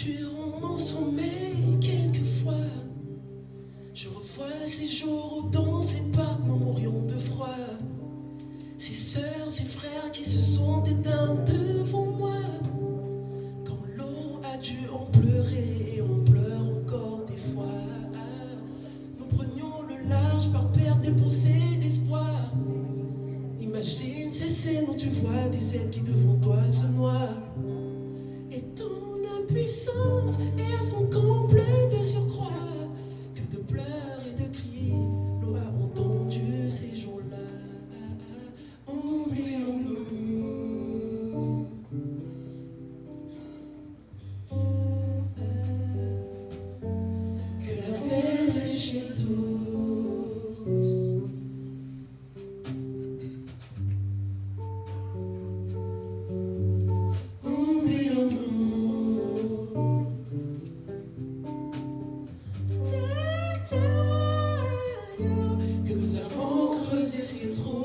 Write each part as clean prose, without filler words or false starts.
tueront mon sommeil quelquefois. Je revois ces jours où dans ces parcs nous mourions de froid. Ces sœurs et frères qui se sont éteints devant moi. Quand l'eau a dû en pleurer et on pleure encore des fois. Nous prenions le large par perte des pensées d'espoir. Imagine ces scènes où tu vois des êtres qui devant toi se noient. Et ton impuissance et à son comble de surcroît. Que de pleurs et de cris, l'eau a entendu ces jours-là. Oublions-nous que la terre c'est chez tous. Que nous avons creusé ces trous.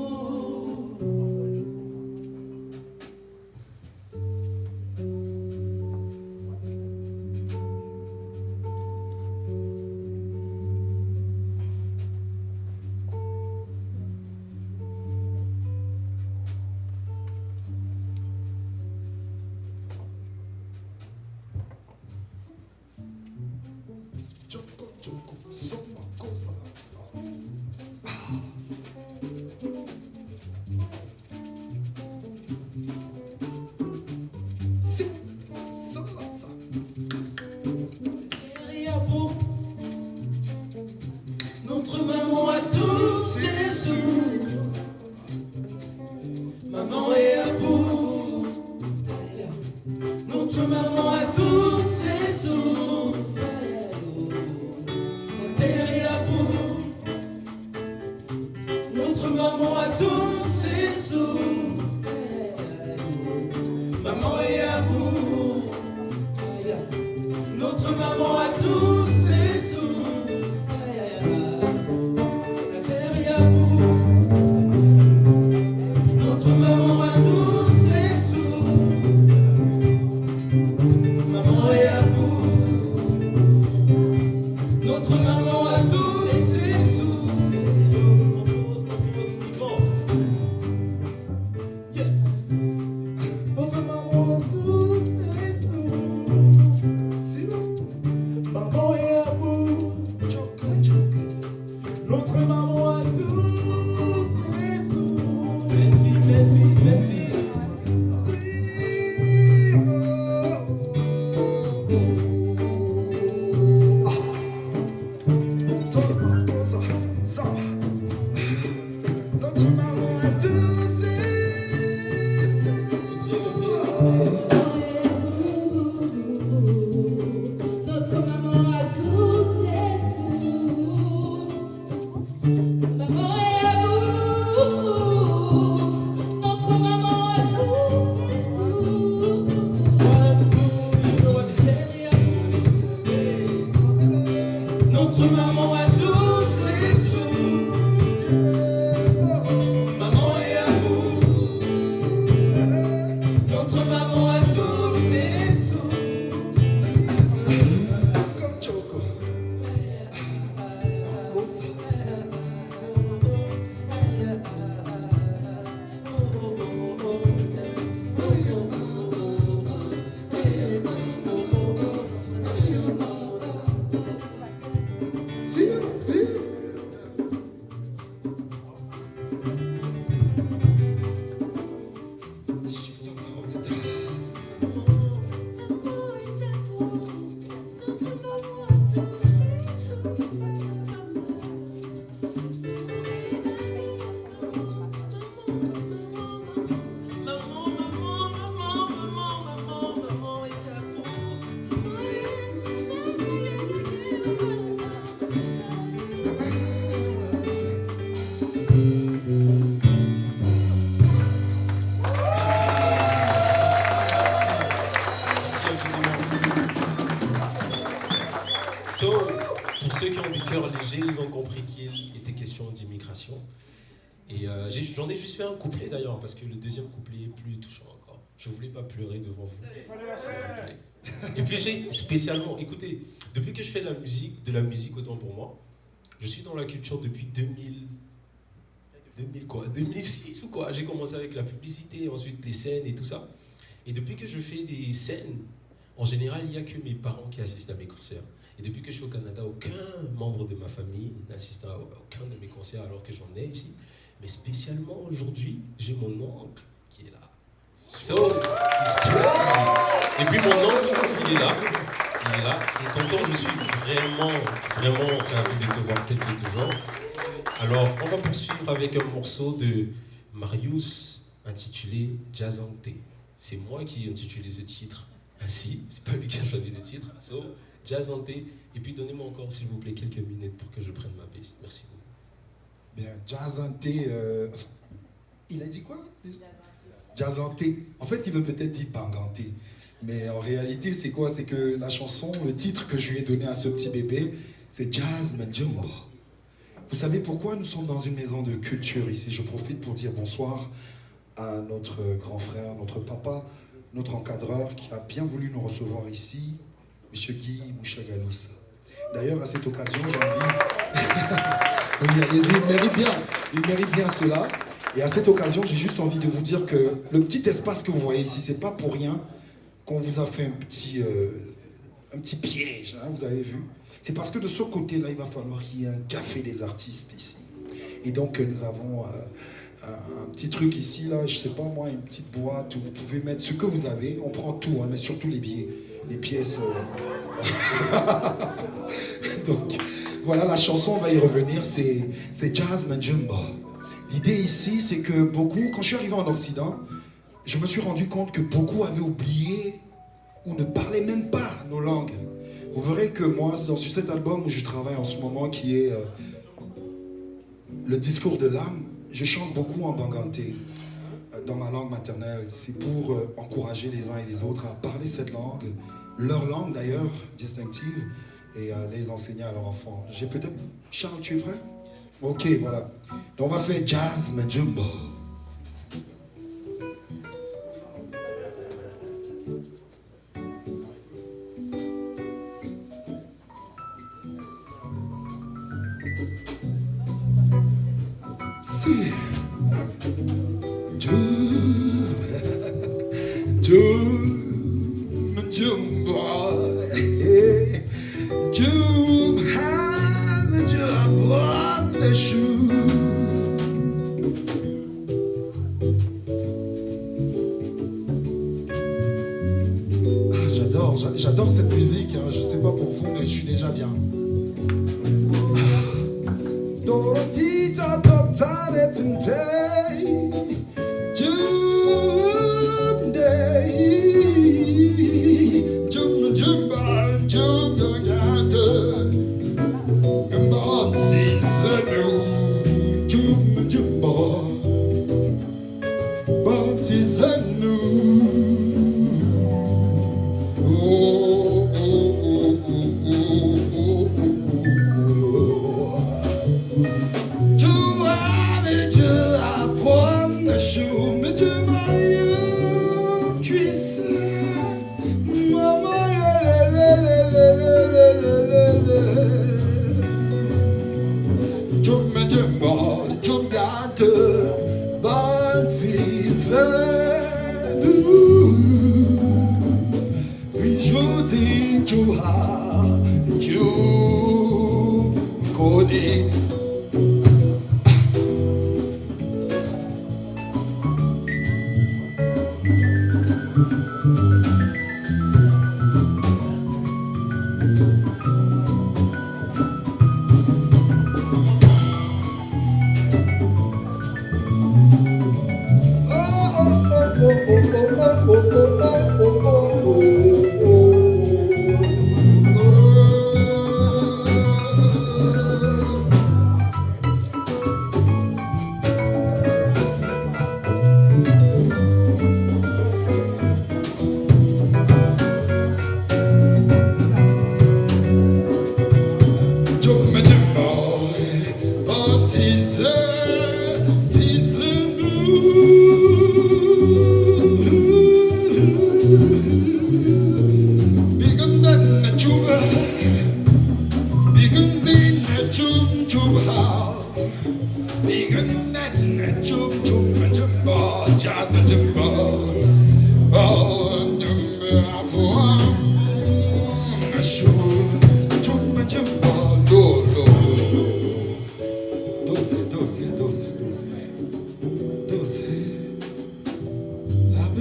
Notre maman a tous ses sous. Maman est à bout. Notre maman a tous ses sous. La terre est à bout. Notre maman a tous ses sous. Maman est à bout. Notre maman a tous ses sous. La terre est à bout. Notre maman a tous ses sous. Maman est à bout. Notre maman a tous ses sous. Yes. Notre maman a tous ses sous. Maman est à bout. Notre maman a tous ses sous. Belle vie, belle vie, belle vie. Notre maman a tous ses sous. Notre maman a tous ses sous. Maman est à bout. Notre maman a tous ses sous. Notre maman a tous ses sous. Maman est à bout. Notre maman a tous ses sous. Comme Choco. Si, si. So, pour ceux qui ont du cœur léger, ils ont compris qu'il était question d'immigration. Et j'en ai juste fait un couplet d'ailleurs, parce que le deuxième couplet est plus touchant encore. Je ne voulais pas pleurer devant vous. S'il vous plaît. Et puis j'ai spécialement, écoutez, depuis que je fais de la musique autant pour moi, je suis dans la culture depuis 2006 ou quoi. J'ai commencé avec la publicité, ensuite les scènes et tout ça. Et depuis que je fais des scènes, en général, il n'y a que mes parents qui assistent à mes concerts. Et depuis que je suis au Canada, aucun membre de ma famille n'assiste à aucun de mes concerts alors que j'en ai ici. Mais spécialement aujourd'hui, j'ai mon oncle qui est là. So, it's crazy. Et puis mon oncle, il est là. Et tonton, je suis vraiment ravi de te voir tel que toujours. Alors, on va poursuivre avec un morceau de Marius intitulé Jazzante. C'est moi qui ai intitulé ce titre ainsi. C'est pas lui qui a choisi le titre. So, Jazzante. Et puis donnez-moi encore, s'il vous plaît, quelques minutes pour que je prenne ma baisse. Merci beaucoup. Bien, Jazzante. Il a dit quoi? Jazzante. En fait, il veut peut-être dire Bangante. Mais en réalité, c'est quoi? C'est que la chanson, le titre que je lui ai donné à ce petit bébé, c'est Jazz Majumbo. Vous savez pourquoi nous sommes dans une maison de culture ici? Je profite pour dire bonsoir à notre grand frère, notre papa, notre encadreur qui a bien voulu nous recevoir ici, M. Guy Mouchagalous. D'ailleurs, à cette occasion, j'ai envie... Oui, allez-y, il mérite bien cela. Et à cette occasion, j'ai juste envie de vous dire que le petit espace que vous voyez ici, c'est pas pour rien qu'on vous a fait un petit piège, hein, vous avez vu. C'est parce que de ce côté-là, il va falloir qu'il y ait un café des artistes ici. Et donc, nous avons un petit truc ici, là, je sais pas moi, une petite boîte où vous pouvez mettre ce que vous avez. On prend tout, hein, mais surtout les billets, les pièces. Donc, voilà, la chanson, on va y revenir, c'est Jazz Majumbo. L'idée ici, c'est que beaucoup, quand je suis arrivé en Occident, je me suis rendu compte que beaucoup avaient oublié ou ne parlaient même pas nos langues. Vous verrez que moi, sur cet album où je travaille en ce moment, qui est le discours de l'âme, je chante beaucoup en bangante, dans ma langue maternelle. C'est pour encourager les uns et les autres à parler cette langue, leur langue d'ailleurs, distinctive, et à les enseigner à leurs enfants. J'ai peut-être... Charles, tu es prêt? Ok, voilà. Donc on va faire Jazz Majumbo. Si j'adore cette musique, hein. Je sais pas pour vous, mais je suis déjà bien.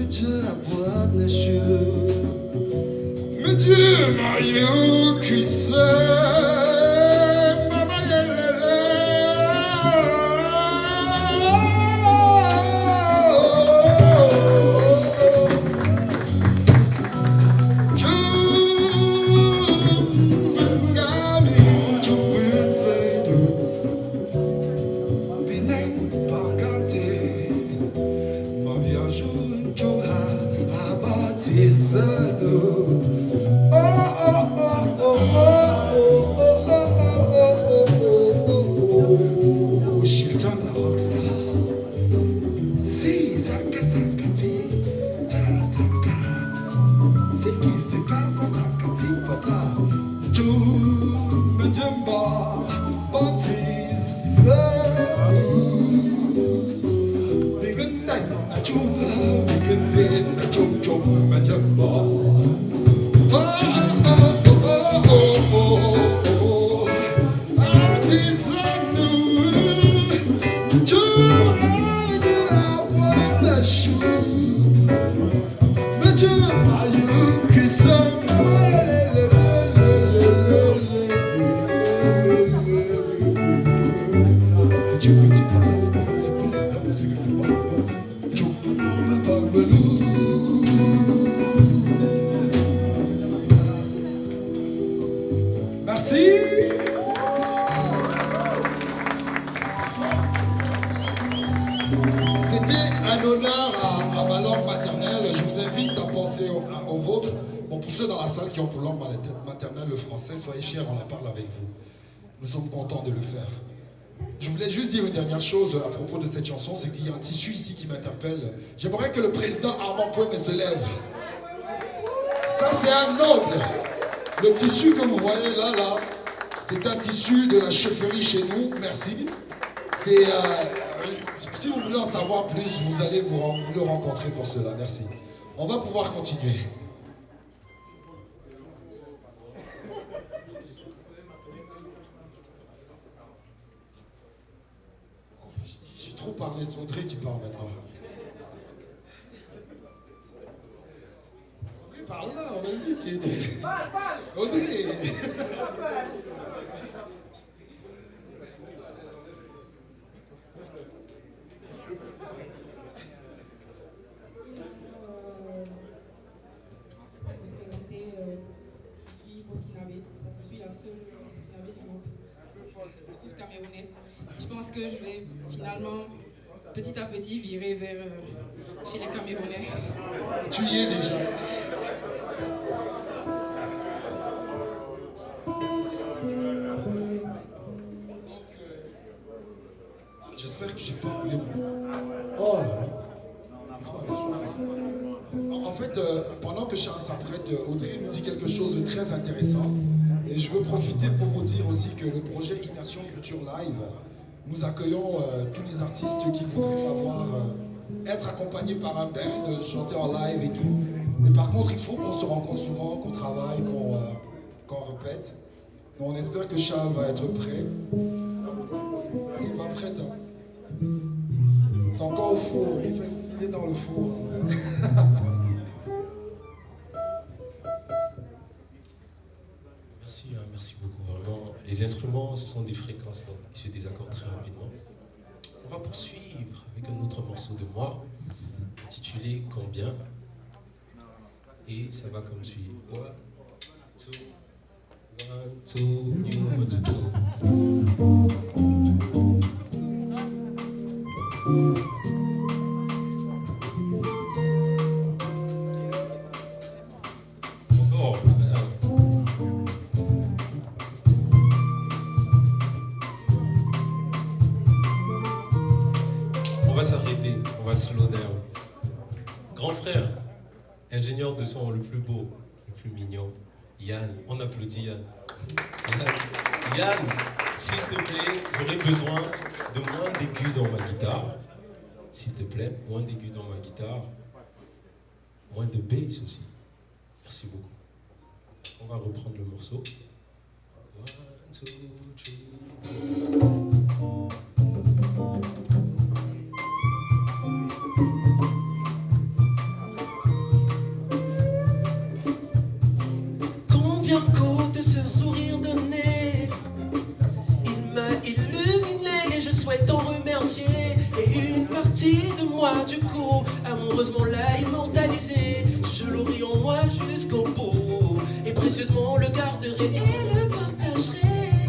Dieu a boire des choses. Mais Dieu m'a eu qui sait. Qui ont pour langue maternelle le français, soyez fiers, on la parle avec vous. Nous sommes contents de le faire. Je voulais juste dire une dernière chose à propos de cette chanson, c'est qu'il y a un tissu ici qui m'interpelle. J'aimerais que le président Armand Poeme se lève. Ça, c'est un noble. Le tissu que vous voyez là, c'est un tissu de la chefferie chez nous. Merci. C'est, si vous voulez en savoir plus, vous allez vous le rencontrer pour cela. Merci. On va pouvoir continuer. Parler, c'est Audrey qui parle maintenant. Audrey, parle là, vas-y. Audrey. Je suis burkinabé, je suis la seule burkinabé du groupe, tous camerounais. Je pense que je vais finalement petit à petit virer vers chez les Camerounais. Tu y es déjà. J'espère que j'ai pas oublié mon... Oh là là. En fait, pendant que Charles s'apprête, Audrey nous dit quelque chose de très intéressant. Et je veux profiter pour vous dire aussi que le projet Immersion Culture Live, nous accueillons tous les artistes qui voudraient être accompagnés par un band, chanter en live et tout. Mais par contre, il faut qu'on se rencontre souvent, qu'on travaille, qu'on répète. Donc on espère que Charles va être prêt. Il n'est pas prêt, hein? C'est encore au four, il est dans le four. Merci beaucoup, vraiment. Les instruments, ce sont des fréquences, donc il se désaccorde très rapidement. On va poursuivre avec un autre morceau de moi, intitulé Combien. Et ça va comme suit. 1, 2, 1, 2, you want to do. On va s'arrêter, on va slow down. Grand frère, ingénieur de son le plus beau, le plus mignon, Yann. On applaudit Yann. Yann, s'il te plaît, j'aurais besoin de moins d'aigus dans ma guitare. S'il te plaît, moins d'aigus dans ma guitare. Moins de bass aussi. Merci beaucoup. On va reprendre le morceau. 1, 2, 3. Combien coûte ce sourire donné? Il m'a illuminé et je souhaite en remercier. Et une partie de moi du coup amoureusement l'a immortalisé. Je l'aurai en moi jusqu'au bout et précieusement le garderai et le partagerai.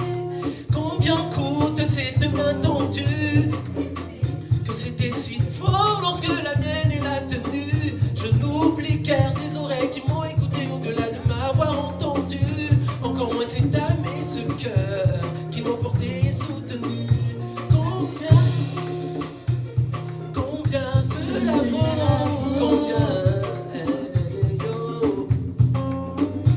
Combien coûte cette main tendue? Que c'était si fort lorsque la mienne est la tenue. Je n'oublie guère ces oreilles qui m'ont écouté au-delà de m'avoir entendu. Encore moins cette âme et ce cœur qui m'ont porté et soutenu. Combien cela vaut? Combien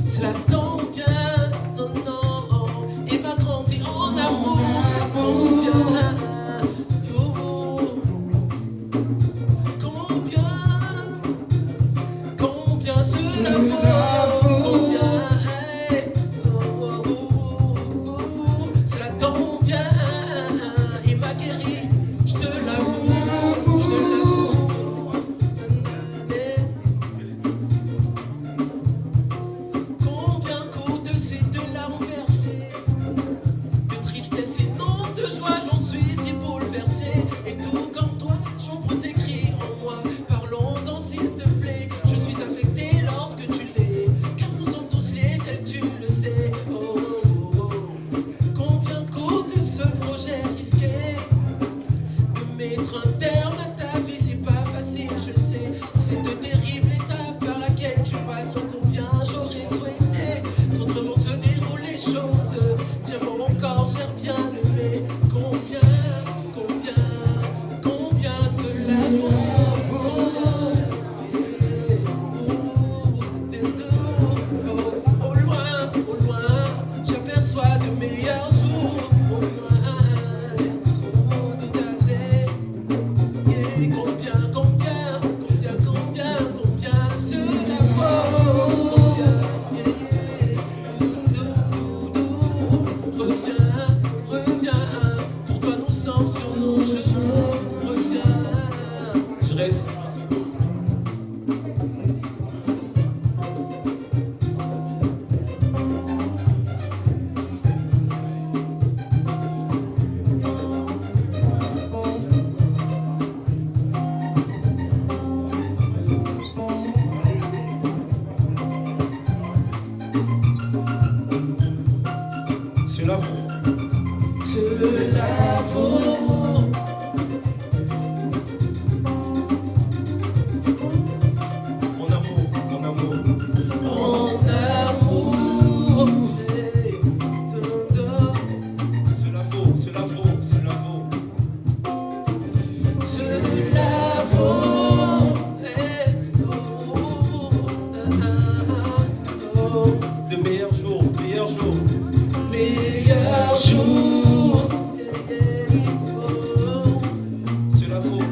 cela tombe bien, non, non, et m'a grandi en amour. Cela combien, combien cela vaut? Combien, cela tombe bien, il m'a guéri, je te l'avoue, je te l'avoue. Combien coûte cette larmes versées? De tristesse et non de joie, j'en suis si bouleversé. Et tout comme toi, j'ouvre ces cris en moi. Parlons-en s'il te plaît. Je suis affecté lorsque tu l'es, car nous sommes tous liés tel tu le sais. Oh, oh, oh. Combien coûte ce projet risqué? De mettre un terme à ta vie, c'est pas facile, je sais. Cette terrible étape par laquelle tu passes, combien j'aurais souhaité qu'autrement se déroulent les choses. Tiens, mon corps gère bien le mais. Combien cela vaut? Au loin, j'aperçois de meilleurs jours. Au loin, de ta tête. Et combien cela vaut? Reviens, pour toi nous sommes sur nos genoux. Reviens, je reste. Cela vaut. Mon amour. Cela vaut. Cela vaut. De meilleurs jours. Cela vaut.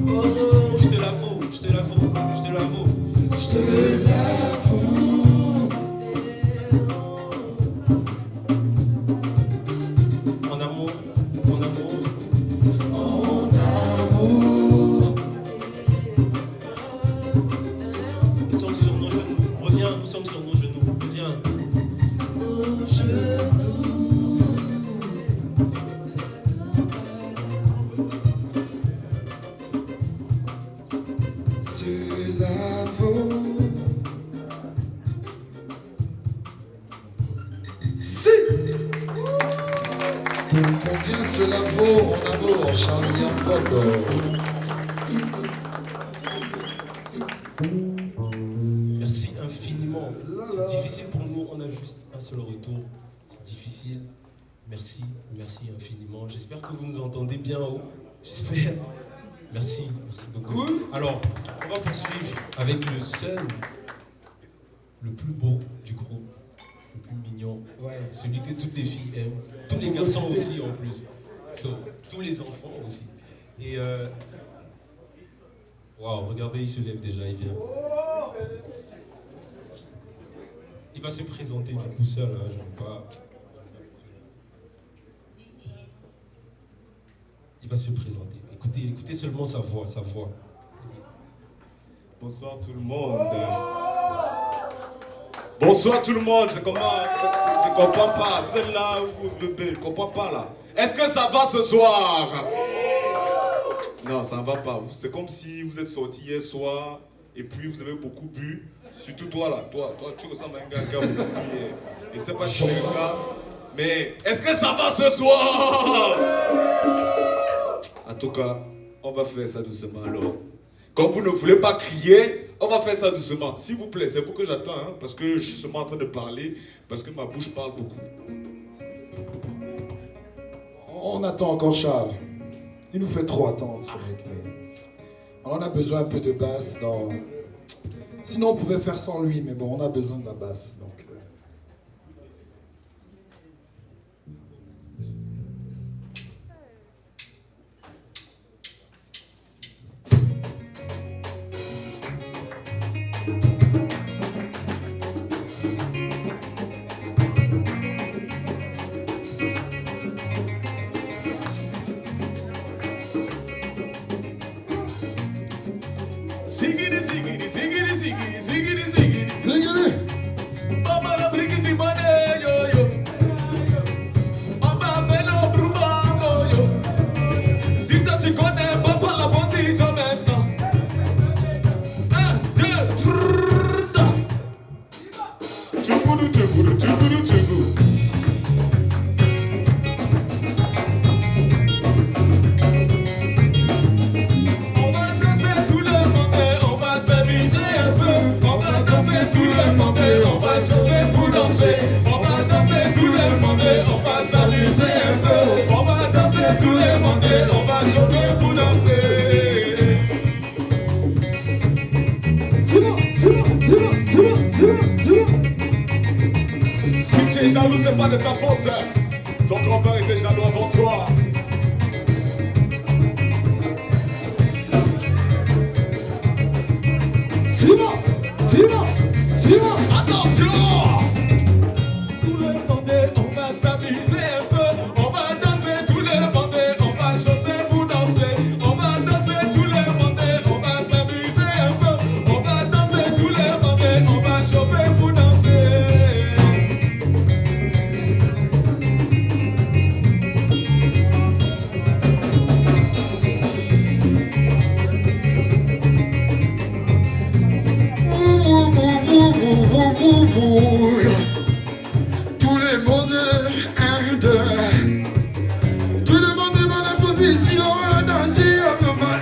Oh, je te l'avoue. Mon amour. Nous sommes sur nos genoux. Reviens, nous sommes sur nos genoux. Reviens. Nos genoux. Cela vaut. Si. Combien cela vaut en amour, Charles-William Pondo? Merci infiniment. C'est difficile pour nous, on a juste un seul retour. C'est difficile. Merci infiniment. J'espère que vous nous entendez bien haut. J'espère. Merci beaucoup. Alors, on va poursuivre avec le seul, le plus beau du groupe, le plus mignon, celui que toutes les filles aiment, tous les garçons aussi en plus, tous les enfants aussi. Et waouh, regardez, il se lève déjà, il vient. Il va se présenter du coup seul, hein, je ne veux pas. va se présenter. Écoutez seulement sa voix. Bonsoir tout le monde. Bonsoir tout le monde. Je comprends pas. Vous êtes là, je comprends pas là. Est-ce que ça va ce soir? Non, ça ne va pas. C'est comme si vous êtes sorti hier soir et puis vous avez beaucoup bu. Surtout toi là. Toi, tu ressembles à un gars qui a beaucoup bu hier. Je ne sais pas si c'est le cas. Mais est-ce que ça va ce soir? En tout cas, on va faire ça doucement alors. Comme vous ne voulez pas crier, on va faire ça doucement. S'il vous plaît, c'est pour que j'attends, hein, parce que je suis seulement en train de parler, parce que ma bouche parle beaucoup. On attend encore Charles. Il nous fait trop attendre, ce mec. Mais on a besoin un peu de basse. Sinon, on pouvait faire sans lui, mais bon, on a besoin de la basse. Donc, Si tu es jaloux, c'est pas de ta faute. Ton grand-père était jaloux avant toi. Simon, attention! Tout le monde, on va s'amuser un peu. On va danser, tout le monde, on va chausser pour danser. On va danser, tout le monde, on va s'amuser un peu. On va danser, tout le monde, on va chauffer pour danser. Tout le monde, un, deux. Tout le monde est dans la position danser au moment un.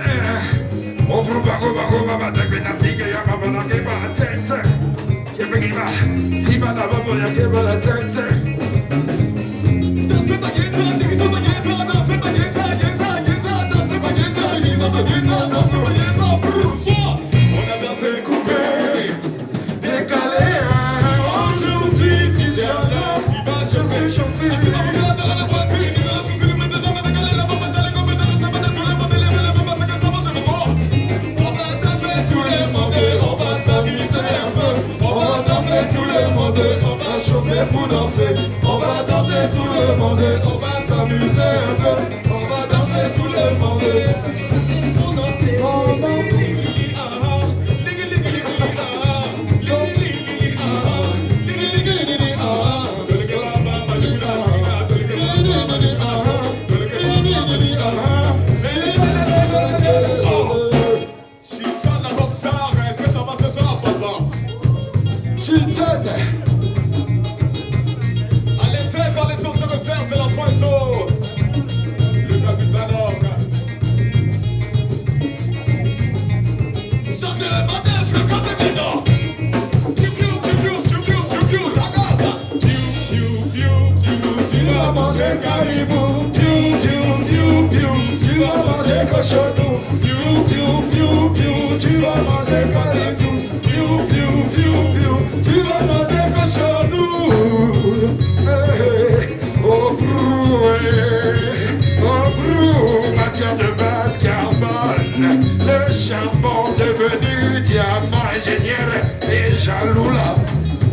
On trouve pas go baba takbina siga ya baba na keba tete. Ya begiba, si baba baba ya keba la tete. Danse baguette, nigga baguette, danse baguette, danse baguette, nigga baguette, danse baguette. On a dansé coupé. Décalé, aujourd'hui, si tu es là, tu vas chauffer. C'est pas pour dans la voiture, ni dans la tissu, ne mettez jamais décalé la bombe, dans les compétences, ça va de tout le monde, lever la bombe, c'est que ça va, je me sors. On va danser tout le monde, on va s'amuser un peu. On va danser tout le monde, on va chauffer pour danser. On va danser tout le monde, on va s'amuser un peu. On va danser tout le monde, C'est pour danser. Chilton, la rockstar, est-ce que ça va ce soir, papa? Chilton. À l'été, quand les tours se resserrent, c'est la pointe. Le capitaine Ogre. Changez les manœuvres, fréquence et maintenant. Tu vas manger caribou, piou, piou, piou, piou. Tu vas manger cochonou, piou, piou, piou, piou. Tu vas manger caribou, piou, piou, piou, piou. Tu vas manger cochonou. Oh, brou, matière de base carbone. Le charbon devenu diamant ingénieur et jaloux là.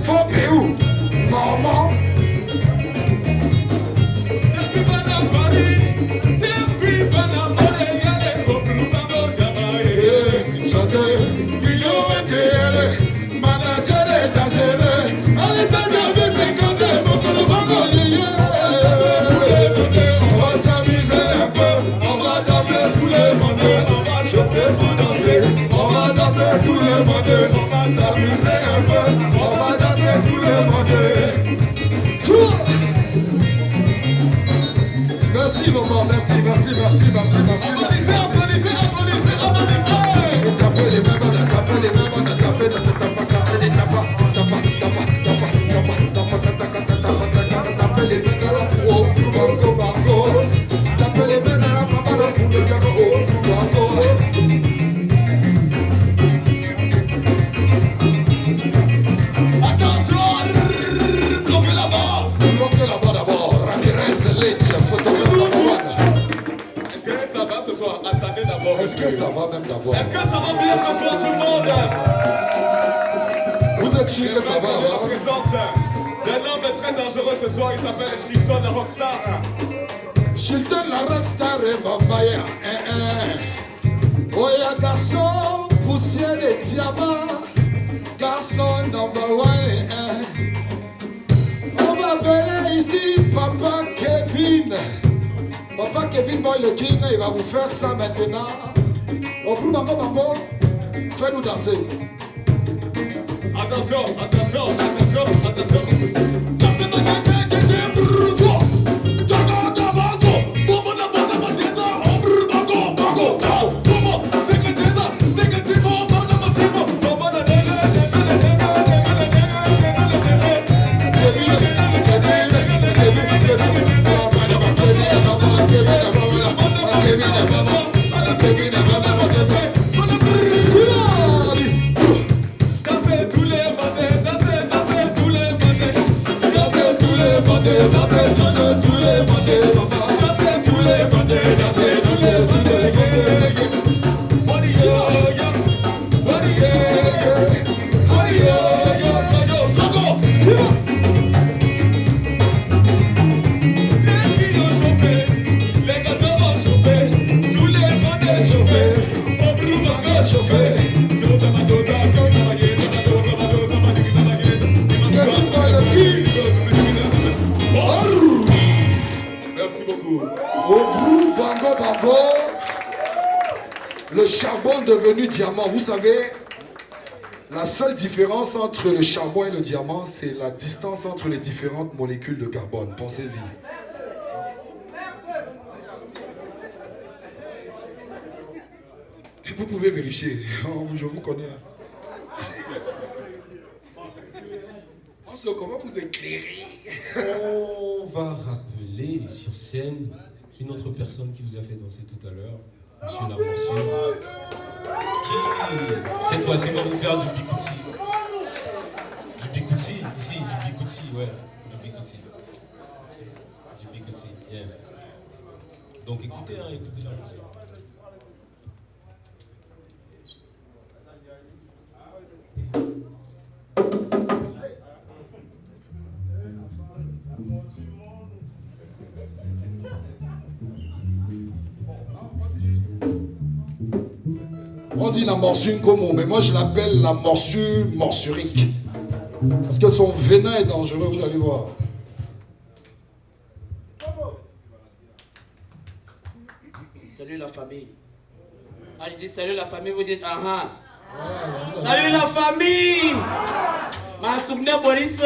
Faut où? Maman. Depuis Banapari, depuis Banapari. Merci maman, merci. Applaudissez, applaudissez. Tapez les mains, tapez les mains, tapez, tapez les mains dans la pro, bango. Tapez les mains dans la papa, pour le gars, bango. Attention, bloquez là-bas d'abord. Ramirez, Leche, photographe number one. Est-ce que ça va ce soir? Attendez d'abord. Est-ce que ça va même d'abord? Est-ce que ça va bien ce soir tout le monde? Vous êtes sûr que ça va la hein? présence d'un homme très dangereux ce soir, il s'appelle Shilton la Rockstar. Shilton la Rockstar et Mamaya. Oh ya garçon, poussière de diamant. Garçon number one. On m'appelle ici Papa Kevin. Papa Kevin Boy le King, il va vous faire ça maintenant. Au bout bango, fais-nous danser. Attention. Merci beaucoup. Au bout, bango, le charbon devenu diamant. Vous savez, la seule différence entre le charbon et le diamant, c'est la distance entre les différentes molécules de carbone. Pensez-y. Et vous pouvez vérifier. Je vous connais. Comment vous éclairer? On va rappeler sur scène une autre personne qui vous a fait danser tout à l'heure, Monsieur Lamorsure, qui cette fois-ci va vous faire du bikutsi. Du bikutsi, ici, du bikutsi, ouais, du bikutsi. Du bikutsi, yeah. Donc écoutez la musique. On dit la morsure comme mais moi je l'appelle la morsure morsurique. Parce que son venin est dangereux, vous allez voir. Salut la famille. Ah, je dis salut la famille, vous dites ah ah. Voilà, salut la famille. Ma souvenir Boris.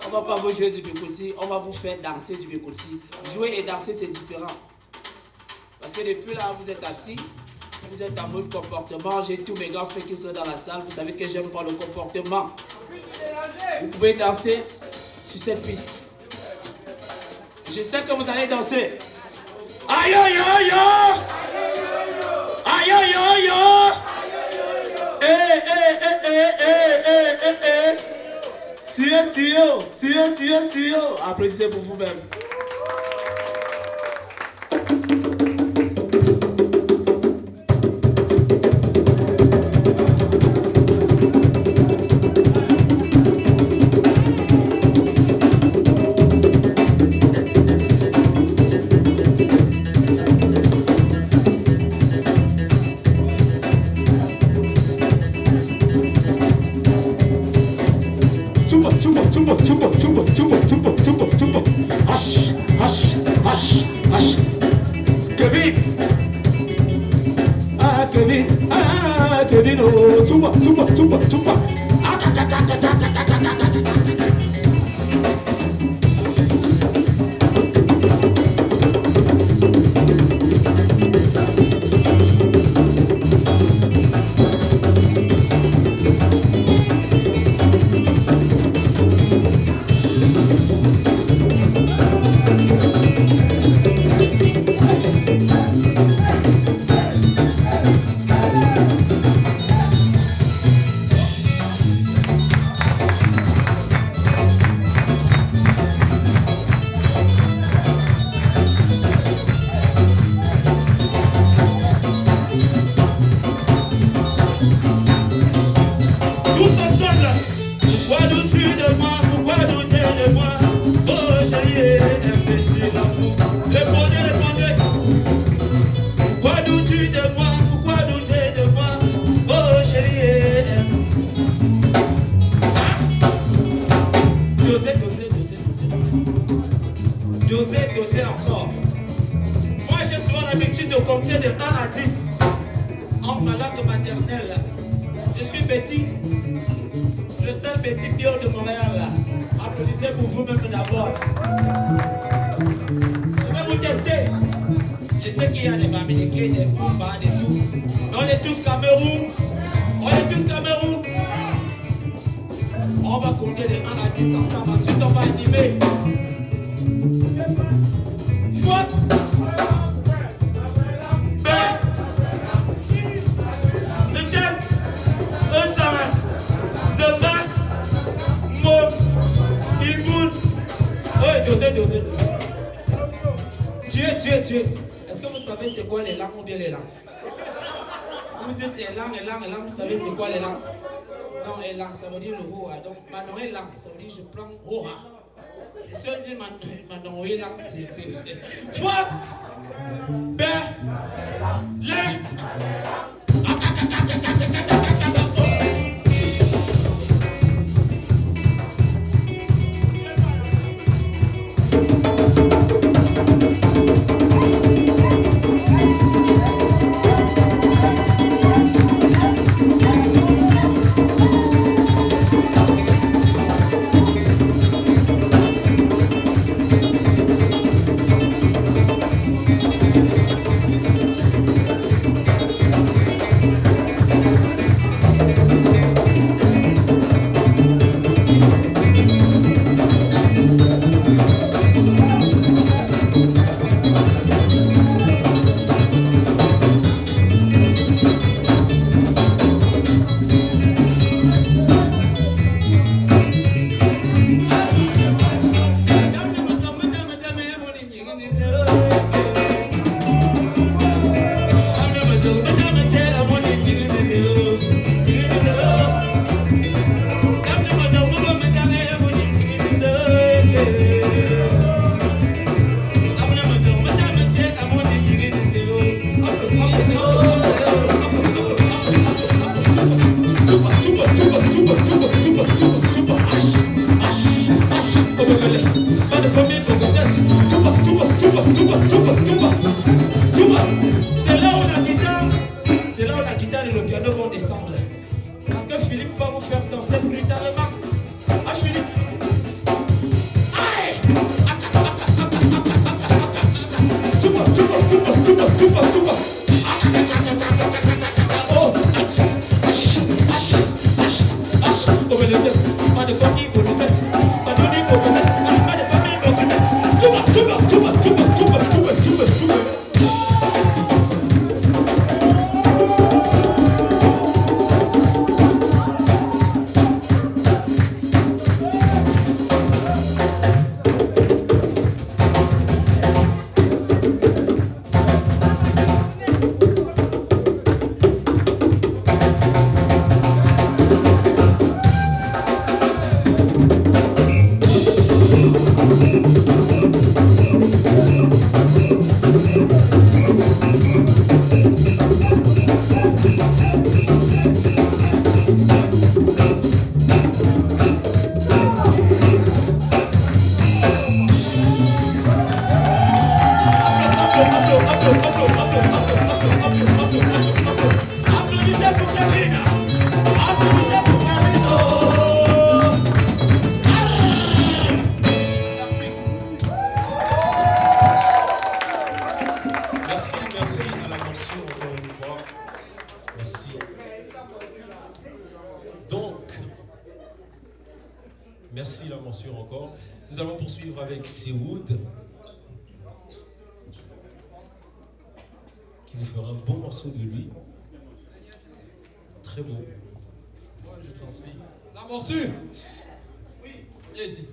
On va pas vous jouer du bikutsi, on va vous faire danser du bikutsi. Jouer et danser c'est différent. Parce que depuis là, vous êtes assis, vous êtes en mode comportement. J'ai tous mes gars faits qui sont dans la salle. Vous savez que j'aime pas le comportement. Vous pouvez danser sur cette piste. Je sais que vous allez danser. Aïe aïe aïe aïe! Aïe aïe aïe aïe! Si yo! Applaudissez pour vous-même. Kevin, oh, tuba. Doser encore. Moi, j'ai souvent l'habitude de compter de 1 à 10 en ma langue maternelle. Je suis Betty, le seul Betty Pio de Montréal. Applaudissez pour vous-même d'abord. Je vais vous tester. Je sais qu'il y a des Américains, des Bourbas, des tout. Mais on est tous Cameroun. On est tous Cameroun. On va compter de 1 à 10 ensemble. Ensuite, on va animer. Faute. Doser. Tuer. Est-ce que vous savez c'est quoi les langues ou bien les langues? Vous dites les langues, vous savez c'est quoi les langues? Non, les langues, ça veut dire le roha. Donc, maintenant, les langues, ça veut dire je prends roha. Et si on dit maintenant, les langues, c'est. Foi! Ben! Les! C'est là où la guitare et le piano vont descendre. Parce que Philippe va vous faire danser brutalement. Ah, Philippe. Aïe. Tuba. Oh. Pas de famille pour le faire. Pas de famille pour le faire. Pas de famille pour le faire. Tuba. Merci la mention encore. Nous allons poursuivre avec Sewood, qui vous fera un bon morceau de lui. Très beau. Moi, je transmets. La morsure. Oui. Viens ici.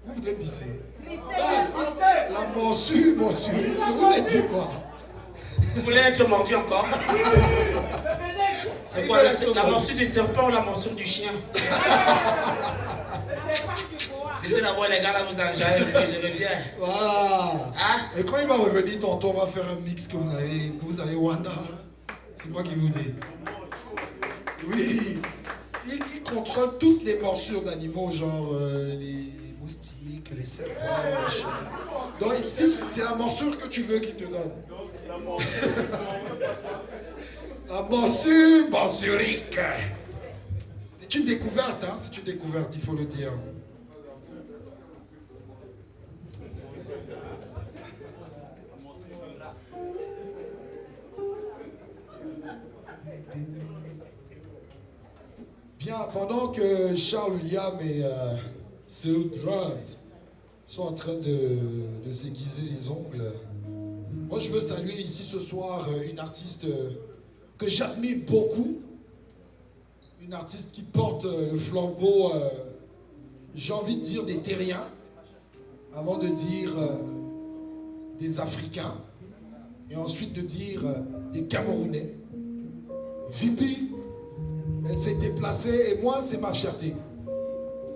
Vous voulez bisser? La morsure, vous voulez dire quoi? Vous voulez être mordu encore? C'est quoi la morsure du serpent ou la morsure du chien? Laissez d'abord les gars là vous enjailler, puis je reviens. Voilà. Hein? Et quand il va revenir, tonton, on va faire un mix que vous allez Wanda. C'est moi qui vous dis. Oui, il contrôle toutes les morsures d'animaux, genre les moustiques, les serpents, les chiens. Donc c'est la morsure que tu veux qu'il te donne. La morsure morsurique. C'est une découverte, hein, c'est une découverte, il faut le dire. Bien, pendant que Charles William et Seoul Drums sont en train de s'aiguiser les ongles, moi je veux saluer ici ce soir une artiste que j'admire beaucoup, une artiste qui porte le flambeau, j'ai envie de dire des terriens, avant de dire des Africains, et ensuite de dire des Camerounais. Vibi, elle s'est déplacée et moi c'est ma fierté.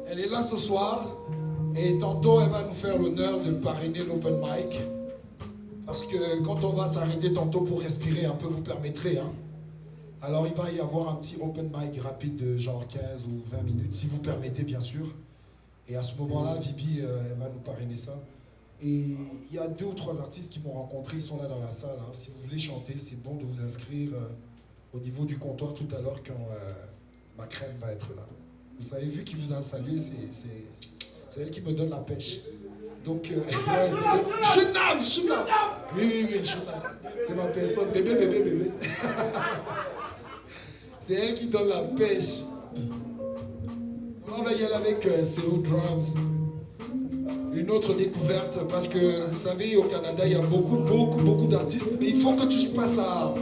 Elle est là ce soir et tantôt elle va nous faire l'honneur de parrainer l'open mic. Parce que quand on va s'arrêter tantôt pour respirer un peu, vous permettrez. Hein. Alors il va y avoir un petit open mic rapide de genre 15 ou 20 minutes, si vous permettez bien sûr. Et à ce moment-là, Vibi, elle va nous parrainer ça. Et il y a 2 ou 3 artistes qui m'ont rencontré, ils sont là dans la salle. Hein. Si vous voulez chanter, c'est bon de vous inscrire au niveau du comptoir tout à l'heure quand ma crème va être là. Vous avez vu qui vous a salué, c'est elle qui me donne la pêche. Donc, ouais, c'est Shunam. Oui, Shunam. C'est ma personne, bébé. C'est elle qui donne la pêche. On va y aller avec CO Drums. Une autre découverte, parce que vous savez, au Canada, il y a beaucoup d'artistes, mais il faut que tu passes à,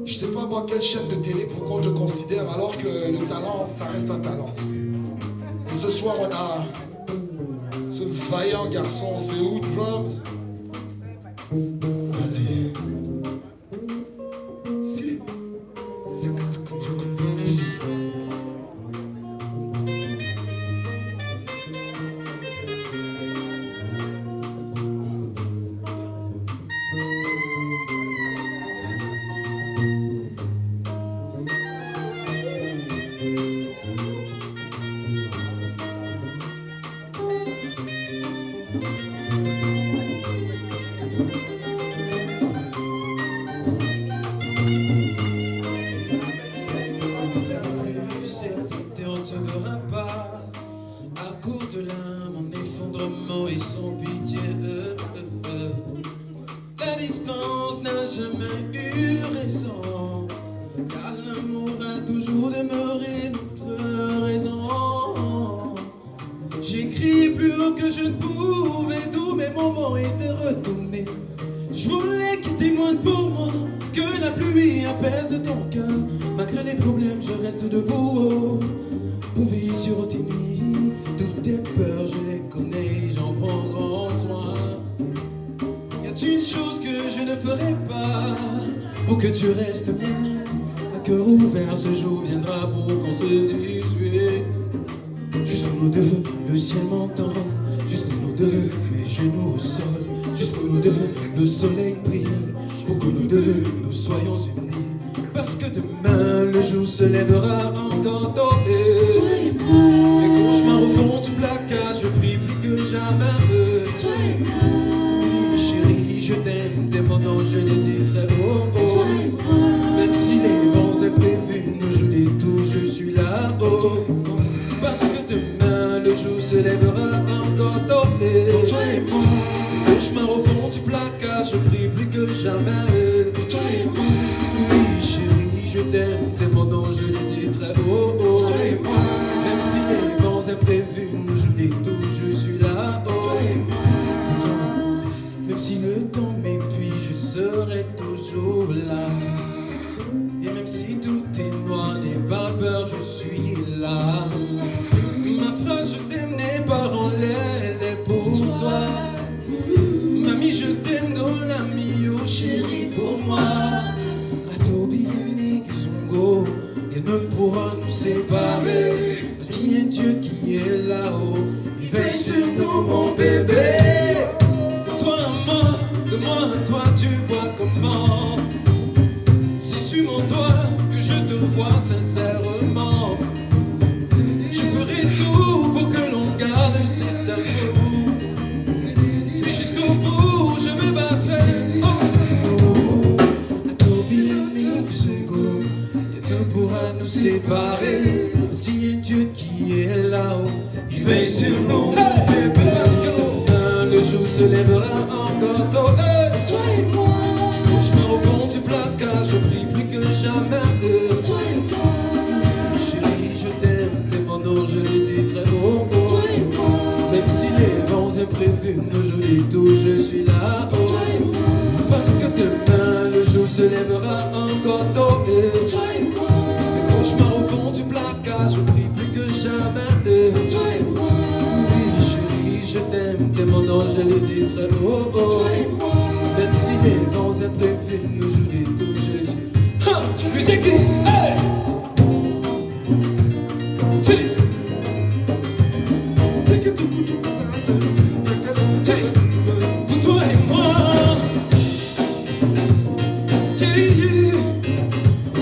je sais pas moi, quelle chaîne de télé pour qu'on te considère, alors que le talent, ça reste un talent. Et ce soir, on a ce vaillant garçon, CO Drums. Vas-y. C'est que tu connais. Tu restes bien, à cœur ouvert, ce jour viendra pour qu'on se dise oui. Juste pour nous deux, le ciel m'entend. Juste pour nous deux, mes genoux au sol. Juste pour nous deux, le soleil brille. Pour que nous deux, nous soyons unis. Parce que demain, le jour se lèvera encore doré. Les cauchemars au fond du placard, je prie plus que jamais. Oui, chérie, je t'aime, tes mots non, je les dis très haut. Même si les vents imprévus nous jouent des tours, je suis là-haut. Parce que demain le jour se lèvera encore doré. Cauchemar au fond du placard, je prie plus que jamais. Oui chérie, je t'aime, tes mots non, je les dis très haut. Même si les vents imprévus nous jouent des tours, je suis là-haut. Même si le temps m'épuise, je serai toujours là. Et même si tout est noir, n'aie pas peur, je suis là. Ma phrase je t'aime n'est pas en l'air, elle est pour toi. Mamie je t'aime dans l'ami, oh chérie pour moi. Atobi Zongo, rien ne pourra nous séparer. Parce qu'il y a Dieu qui est là-haut, il veille sur nous mon bébé. De moi à toi, tu vois comment. C'est sur mon toit. fois sincèrement. Je ferai tout pour que l'on garde cet amour. Et jusqu'au bout, je me battrai. Oh, oh. Toby et Mixungo, et ne pourra nous séparer. Parce qu'il y a Dieu qui est là-haut, qui veille sur nous. Hey, parce que demain, le jour se lèvera encore tôt. Hey, toi et moi, cauchemar au fond du placard, je prie plus que jamais. Toi et moi, chérie, je t'aime, t'es mon nom, je le dis très haut. Toi et moi, même si les vents imprévus nous jouent des tours, je suis là-haut. Toi et moi, parce que demain, le jour se lèvera encore tôt. Toi et moi, le cauchemar au fond du placard, je prie plus que jamais. Toi et moi, oui chérie, je t'aime, t'es mon nom, je le dis très haut. Toi et moi, même si les vents imprévus nous jouent des tours, je suis. Ha! Musique! Hey! C'est que tout pour toi et moi.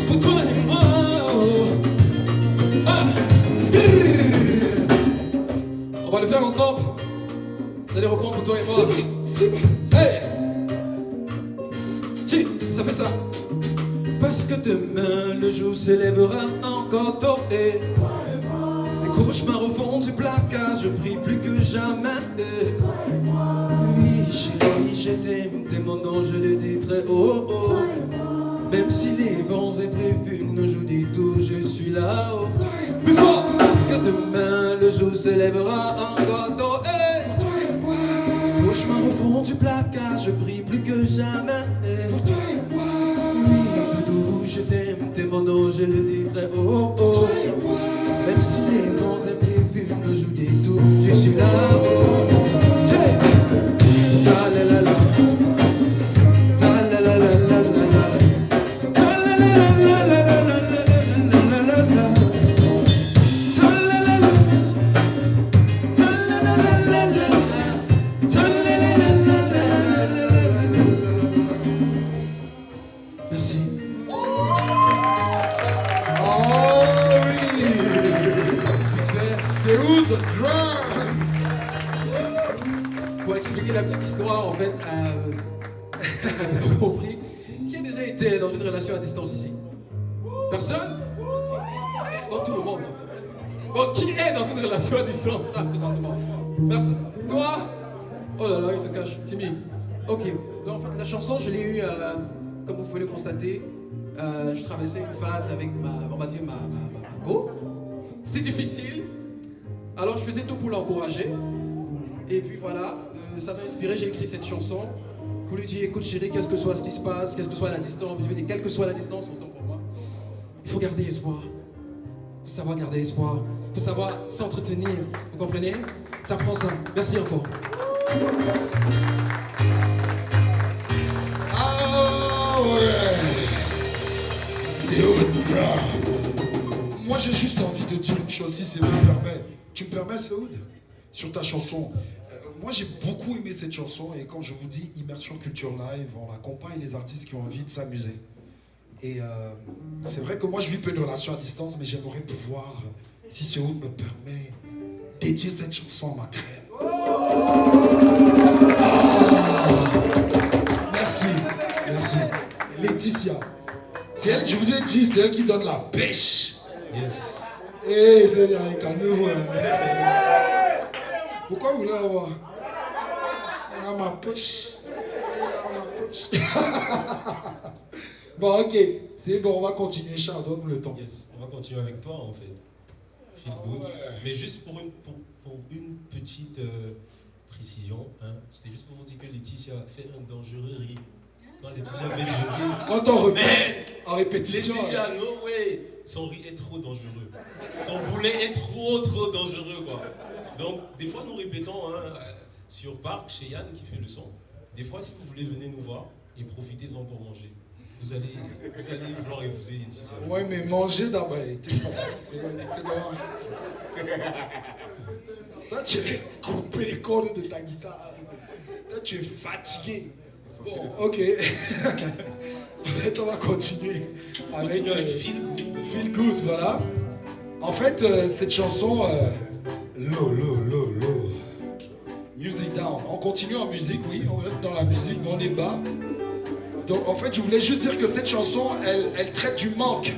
Pour toi et moi. Ah! On va le faire ensemble. Vous allez reprendre pour toi et moi. Hey! Ça fait ça. Parce que demain le jour s'élèvera encore tôt et les cauchemars au fond du placard, je prie plus que jamais. Oui chérie, je t'aime, t'es mon nom, je le dis très haut. Même si les vents imprévus nous jouent des tours, je suis là-haut. Plus fort. Parce que demain le jour s'élèvera encore tôt et les cauchemars au fond du placard, je prie plus que jamais. Oui doudou, je t'aime, t'es mon nom, je le dis très haut. Même si les vents imprévus nous jouent des tours, je suis là-haut. Ta la la la, ta la la la la la, ta la la la la la la la la la, ta la la la, ta la la la la la, ta la la la la la la. Merci. C'est où the drums? Pour expliquer la petite histoire, en fait, avez tout compris. Qui a déjà été dans une relation à distance ici? Personne? Oh, tout le monde. Bon, qui est dans une relation à distance là, présentement? Personne. Toi? Oh là là, il se cache, timide. Ok. Donc, en fait, la chanson, je l'ai eue, comme vous pouvez le constater, je traversais une phase avec on va dire ma go. C'était difficile. Alors je faisais tout pour l'encourager. Et puis voilà, ça m'a inspiré, j'ai écrit cette chanson pour lui dire, écoute chérie, qu'est-ce que soit ce qui se passe, qu'est-ce que soit la distance, je veux dire, quelle que soit la distance, autant pour moi, il faut garder espoir. Il faut savoir garder espoir. Il faut savoir s'entretenir. Vous comprenez? Ça prend ça. Merci encore. Ah ouais. C'est où the drums? Moi j'ai juste envie de dire une chose, si Séoud me permet. Tu me permets Séoud? Sur ta chanson. Moi j'ai beaucoup aimé cette chanson et comme je vous dis, Immersion Culture Live, on accompagne les artistes qui ont envie de s'amuser. Et c'est vrai que moi je vis peu de relations à distance, mais j'aimerais pouvoir, si Séoud me permet, dédier cette chanson à ma crème. Merci, merci. Laetitia. C'est elle, je vous ai dit, c'est elle qui donne la pêche. Yes. Hé, c'est calmez-vous. Pourquoi vous voulez avoir? On a ma poche. On a ma poche. Bon, ok. C'est bon, on va continuer. Charles, donne-nous le temps. Yes, on va continuer avec toi en fait. Feel good. Ouais. Mais juste pour une petite précision, hein, c'est juste pour vous dire que Laetitia fait un dangereux riz. Quand Laetitia fait du riz. Quand on répète en répétition. Laetitia, no way. Son riz est trop dangereux. Son boulet est trop dangereux quoi. Donc des fois nous répétons hein, sur Parc chez Yann qui fait le son. Des fois si vous voulez venez nous voir et profitez-en pour manger. Vous allez vouloir épouser Laetitia. Ouais mais manger d'abord. T'es fatigué. C'est comment? Toi tu es couper les cordes de ta guitare. Toi tu es fatigué. Bon, ok. En fait, on va continuer avec Feel Feel Good, voilà. En fait, cette chanson, Music Down. On continue en musique, oui, on reste dans la musique, mais on est bas. Donc en fait, je voulais juste dire que cette chanson, elle traite du manque.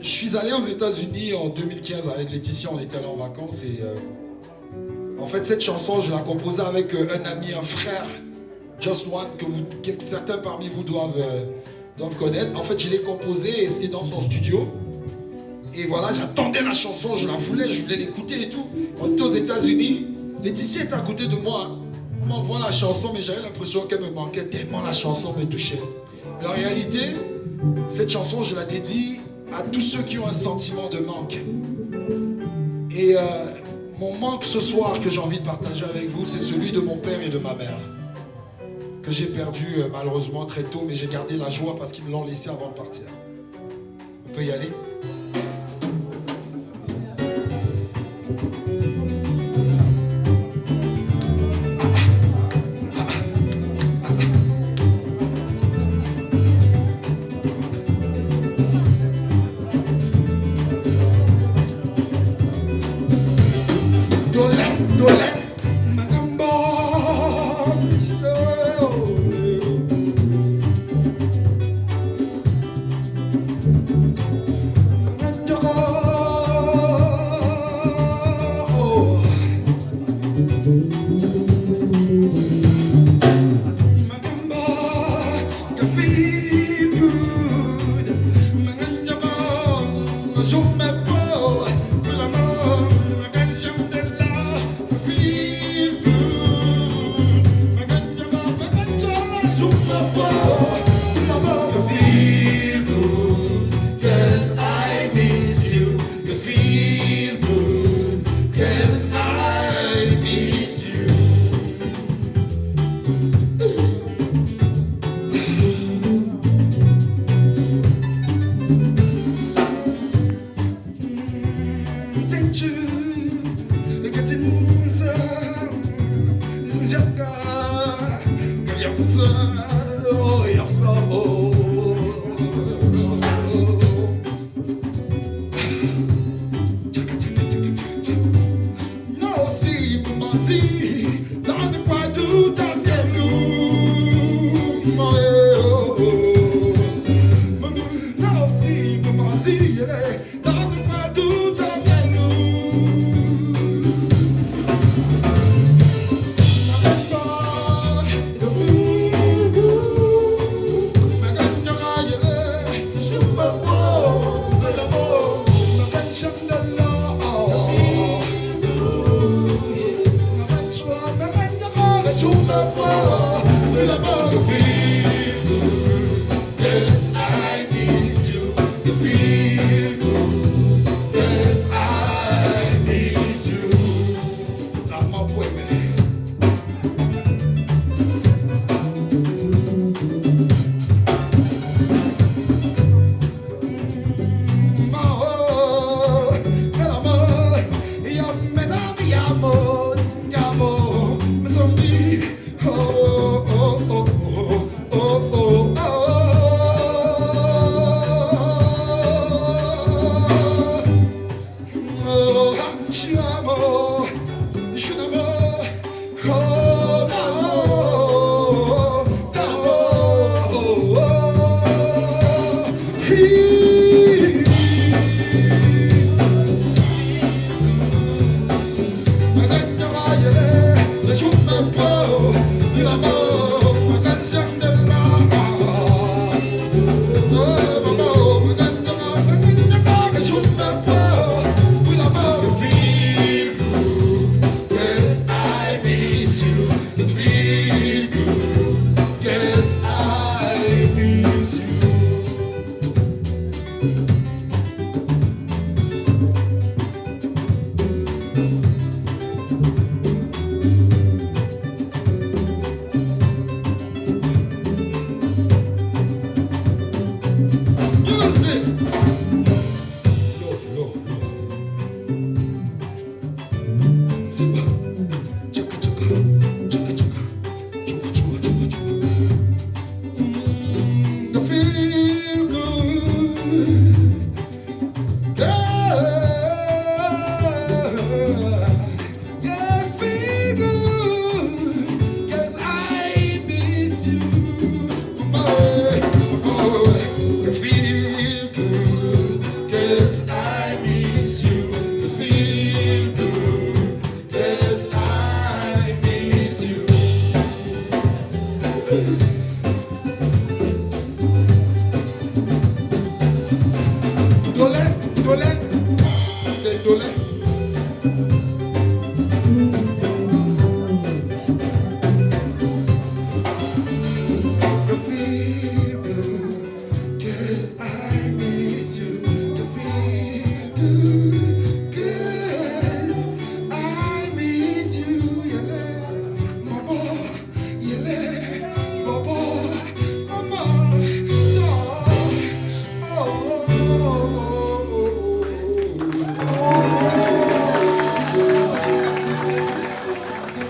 Je suis allé aux États-Unis en 2015 avec Laetitia, on était allé en vacances et en fait cette chanson je la composais avec un ami, un frère, Just One, que certains parmi vous doivent connaître. En fait je l'ai composée et c'était dans son studio. Et voilà, j'attendais la chanson, je voulais l'écouter et tout. On était aux États-Unis, Laetitia était à côté de moi. On m'envoie la chanson, mais j'avais l'impression qu'elle me manquait tellement la chanson me touchait. Mais en réalité, cette chanson, je la dédie à tous ceux qui ont un sentiment de manque. Et mon manque ce soir que j'ai envie de partager avec vous, c'est celui de mon père et de ma mère. Que j'ai perdu malheureusement très tôt, mais j'ai gardé la joie parce qu'ils me l'ont laissé avant de partir. On peut y aller ?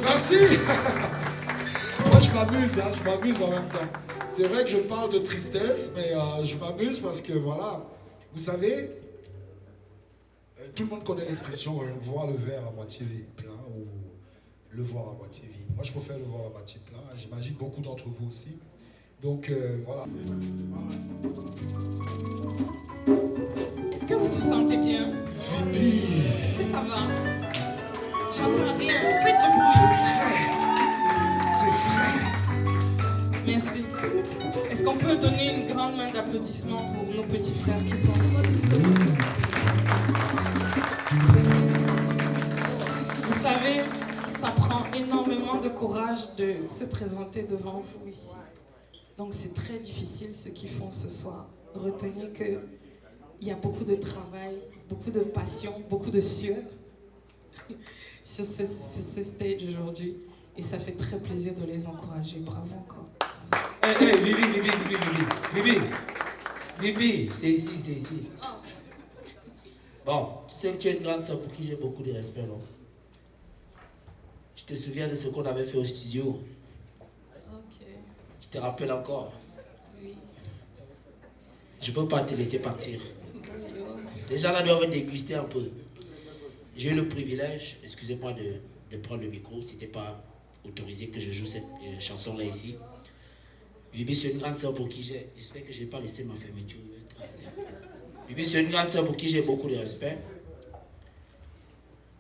Merci. Moi, je m'amuse en même temps. C'est vrai que je parle de tristesse, mais je m'amuse parce que voilà, vous savez, tout le monde connaît l'expression voir le verre à moitié plein ou le voir à moitié vide. Moi, je préfère le voir à moitié plein. J'imagine beaucoup d'entre vous aussi. Donc voilà. Est-ce que vous vous sentez bien? Vibi. Est-ce que ça va? J'entends rien. Faites du bruit. C'est frais. Merci. Est-ce qu'on peut donner une grande main d'applaudissement pour nos petits frères qui sont ici? Vous savez, ça prend énormément de courage de se présenter devant vous ici. Donc c'est très difficile ce qu'ils font ce soir. Retenez qu'il y a beaucoup de travail, beaucoup de passion, beaucoup de sueur sur ce stage aujourd'hui. Et ça fait très plaisir de les encourager. Bravo encore. Bibi, c'est ici. Bon, tu sais que tu es une grande sœur pour qui j'ai beaucoup de respect, non? Je te souviens de ce qu'on avait fait au studio. Ok. Je te rappelle encore. Oui. Je peux pas te laisser partir. Les gens là doivent déguster un peu. J'ai eu le privilège, excusez-moi de prendre le micro, c'était pas autorisé que je joue cette chanson-là ici. Bibi, c'est une grande sœur pour qui j'espère que je n'ai pas laissé ma fermeture. Bibi, c'est une grande sœur pour qui j'ai beaucoup de respect.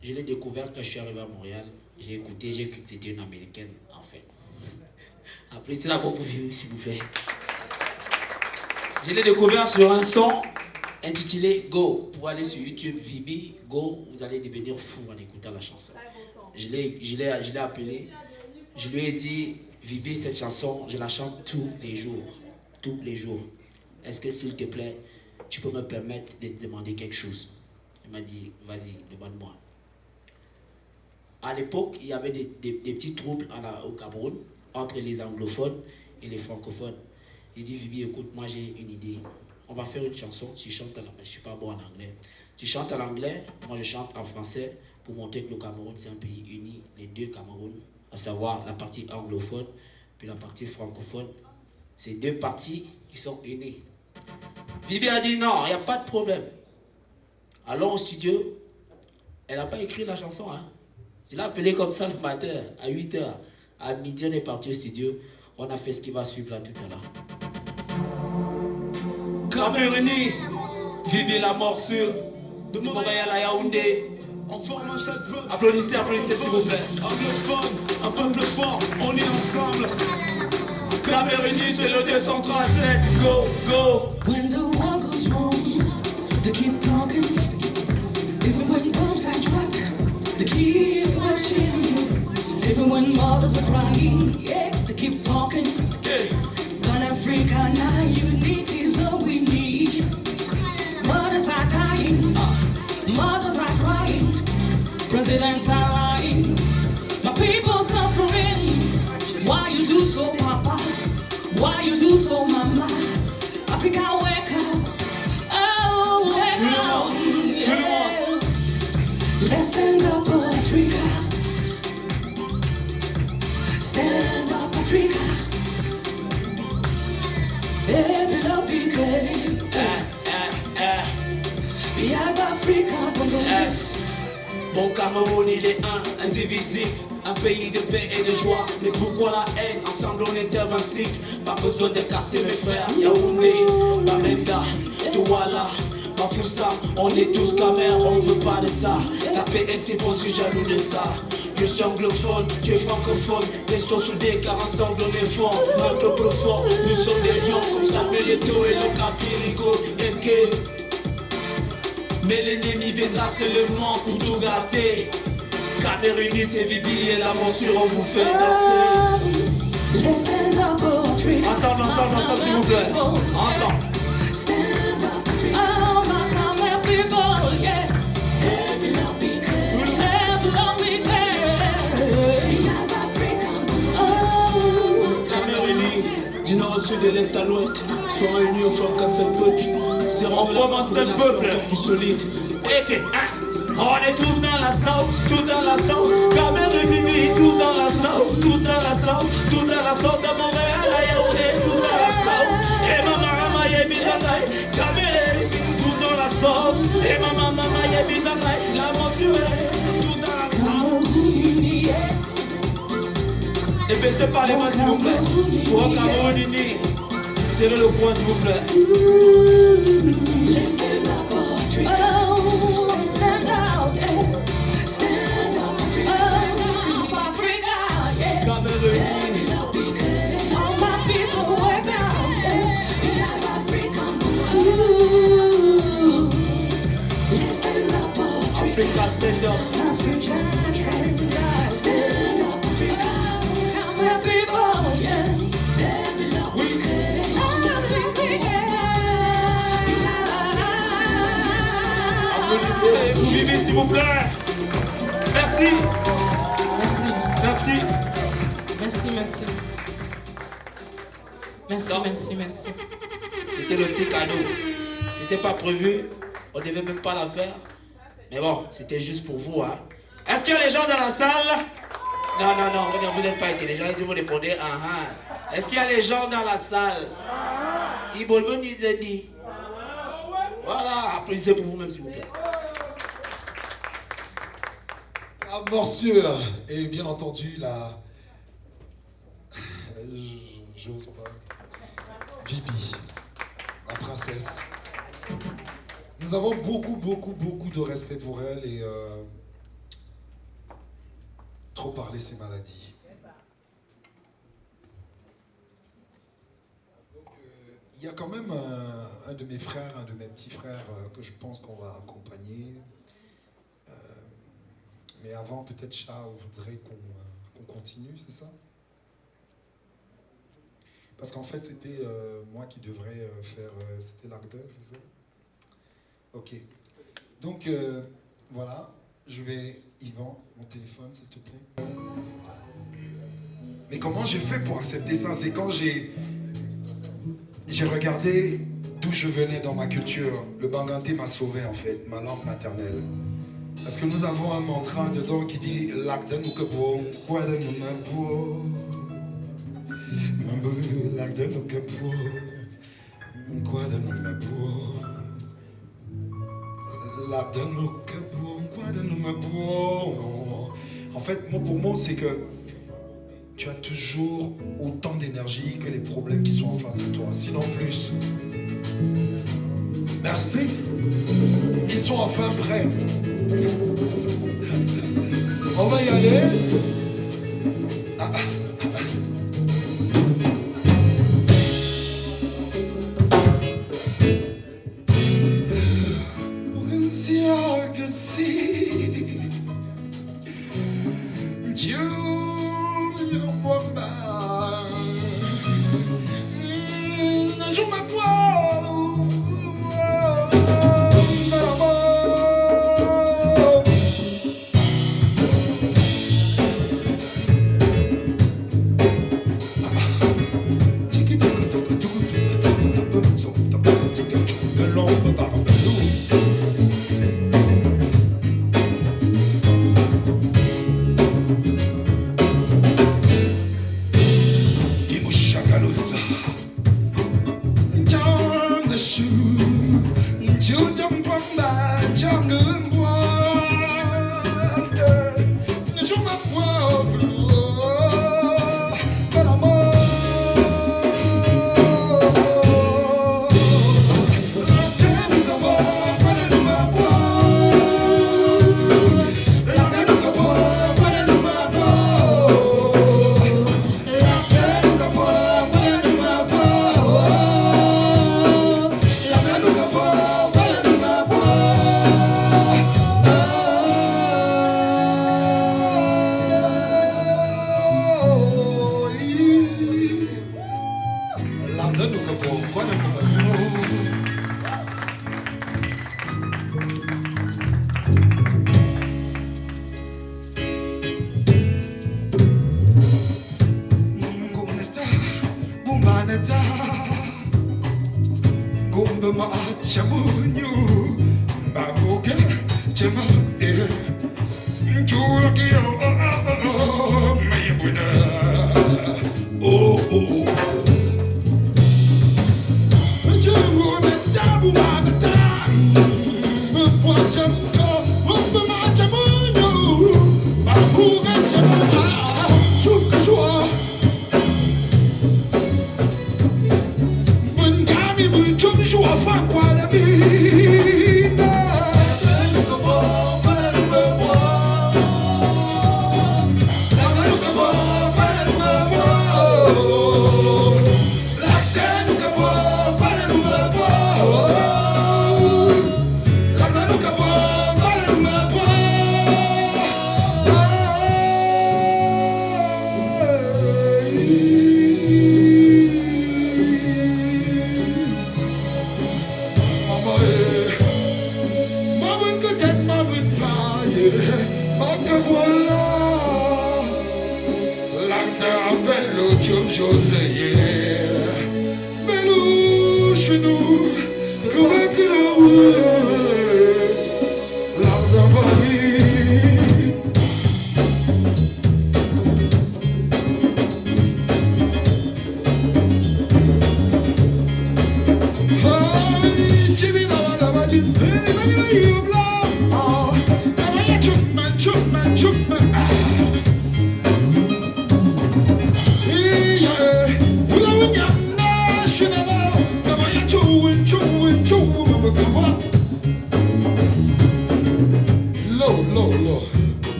Je l'ai découvert quand je suis arrivé à Montréal. J'ai écouté, j'ai cru que c'était une américaine, en fait. Après, c'est là pour vivre, s'il vous plaît. Je l'ai découvert sur un son intitulé Go. Pour aller sur YouTube, Vibi, Go, vous allez devenir fou en écoutant la chanson. Je l'ai appelé, je lui ai dit, Vibi, cette chanson, je la chante tous les jours. Tous les jours. Est-ce que, s'il te plaît, tu peux me permettre de te demander quelque chose? Il m'a dit, vas-y, demande-moi. À l'époque, il y avait des petits troubles au Cameroun entre les anglophones et les francophones. Il dit, Vibi, écoute, moi j'ai une idée. On va faire une chanson, tu chantes en anglais. Je ne suis pas bon en anglais. Tu chantes en anglais, moi je chante en français pour montrer que le Cameroun c'est un pays uni, les deux Cameroun, à savoir la partie anglophone puis la partie francophone. C'est deux parties qui sont unies. Vibi a dit non, il n'y a pas de problème. Allons au studio. Elle n'a pas écrit la chanson. Hein. Je l'ai appelée comme ça le matin, à 8h. À midi, on est parti au studio. On a fait ce qui va suivre là tout à l'heure. Camerouni, Vibi la morsure. De Montréal à Yaoundé. On forme un seul peuple. Applaudissez s'il vous plaît. Anglophone, un peuple fort, on est ensemble. Camerouni, c'est le 237. Go, go. When the war goes wrong, they keep talking. Even when bombs are dropped, they keep watching. Even when mothers are crying, yeah, they keep talking. But Africa now, unity is all we need. Mothers are dying, mothers are crying, presidents are lying, my people suffering. Why you do so, Papa? Why you do so, Mama? Africa, wake up! Oh, wake up! Yeah. Let's stand up, Africa. Stand up, Africa. Baby, love be good. We have Africa, Yes. Bon Cameroun, il est indivisible. Un pays de paix et de joie. Mais pourquoi la haine? Ensemble on est invincible. Pas besoin de casser mes frères. Yaoundé, Bamenda, Douala, Bafoussa. On est tous camères, on veut pas de ça. La paix est si bonne, je suis jaloux de ça. Je suis anglophone, tu es francophone. Restons soudés car ensemble on est fort. Un peuple fort, nous sommes des lions. Comme Samuel Eto'o et le Capirigo. Mais l'ennemi viendra seulement pour tout gâter. Camerouni, c'est Vibi et la morsure, on vous fait danser. let's stand up, Africa. Ensemble, s'il vous plaît. Ensemble. Stand up, Africa. Oh, my Cameroon people, yeah. Every love be good. Every love be good. We have Africa. Oh. Camerouni, du nord au sud, de l'est à l'ouest. Sois réunis au fort comme seul peuple. On forme un seul peuple. Et que, on est tous dans la sauce, tout dans la sauce. Caméra Vivi, tout dans la sauce, tout dans la sauce, tout dans la sauce. De Montréal à Yaoundé, tout dans la sauce. Et maman, y'a Bizanay, Caméra, tout dans la sauce. Et maman, y'a Bizanay, la mensuelle, tout dans la sauce. Et baissez pas les mains s'il vous plaît. Pour un Cameroun uni, serrez le poing s'il vous plaît. Oh, stand out, yeah. Stand up, Africa, yeah. All my people work out, yeah. Ooh, let's stand up, Africa, stand up. Africa, stand up, stand up, Africa. Come my people, yeah. Vous vivez s'il vous plaît. Merci. Merci. Merci. Merci, merci. Merci, Non. merci, merci. C'était le petit cadeau. C'était pas prévu. On devait même pas la faire. Mais bon, c'était juste pour vous. Hein. Est-ce qu'il y a les gens dans la salle? Non, vous n'êtes pas intelligents. Ils vous répondez. Est-ce qu'il y a les gens dans la salle? Ils veulent nous dire. Voilà, applaudissez pour vous-même s'il vous plaît. La morsure et bien entendu la... J'ose pas. Bibi, la princesse. Nous avons beaucoup de respect pour elle et trop parler c'est maladie. Donc il y a quand même un de mes frères, un de mes petits frères que je pense qu'on va accompagner. Mais avant, peut-être Charles voudrait qu'on continue, c'est ça? Parce qu'en fait, c'était moi qui devrais faire... c'était l'acteur, c'est ça? Ok. Donc, voilà. Je vais... Yvan, mon téléphone, s'il te plaît. Mais comment j'ai fait pour accepter ça? C'est quand j'ai regardé d'où je venais dans ma culture. Le Banganté m'a sauvé, en fait, ma langue maternelle. Parce que nous avons un mantra dedans qui dit l'acte nous que bon, quoi de nous ma beau, l'acte nous que bon, quoi de nous ma beau, l'acte nous que bon, quoi de nous ma beau. En fait, pour moi, c'est que tu as toujours autant d'énergie que les problèmes qui sont en face de toi, sinon plus. Merci. Ils sont enfin prêts. On va y aller.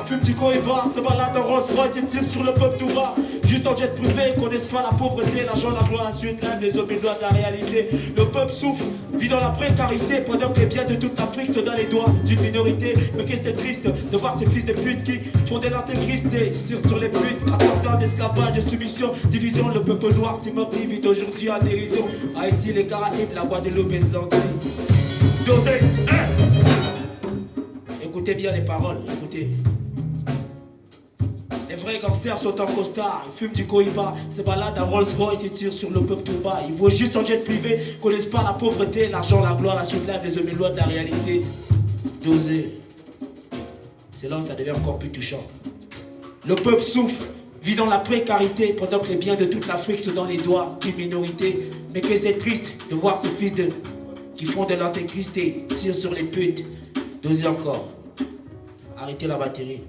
Fume du Cohiba, se balade en Rolls Royce et tire sur le peuple tout bas. Juste en jet privé, connaissent pas la pauvreté, l'argent, la gloire, la suite, l'âme, les hommes, les doigts de la réalité. Le peuple souffre, vit dans la précarité, pendant que les biens de toute l'Afrique sont dans les doigts d'une minorité. Mais que c'est triste de voir ces fils de pute qui font de l'intégrité, tirent sur les putes, à 100 ans d'esclavage, de soumission, division. Le peuple noir s'immobile, vit aujourd'hui en dérision. Haïti, les Caraïbes, la Guadeloupe et les Antilles. Dosé, écoutez bien les paroles, écoutez. Les vrais gangsters sont en costard, ils fument du Cohiba, se baladent en Rolls Royce, ils tirent sur le peuple tout bas. Ils voient juste en jet privé, connaissent pas la pauvreté, l'argent, la gloire, la suite, les hommes et lois de la réalité. Dosé, c'est là où ça devient encore plus touchant. Le peuple souffre, vit dans la précarité, pendant que les biens de toute l'Afrique sont dans les doigts d'une minorité. Mais que c'est triste de voir ces fils qui font de l'intégrité, tirent sur les putes. Dosé encore. arrêtez la batterie.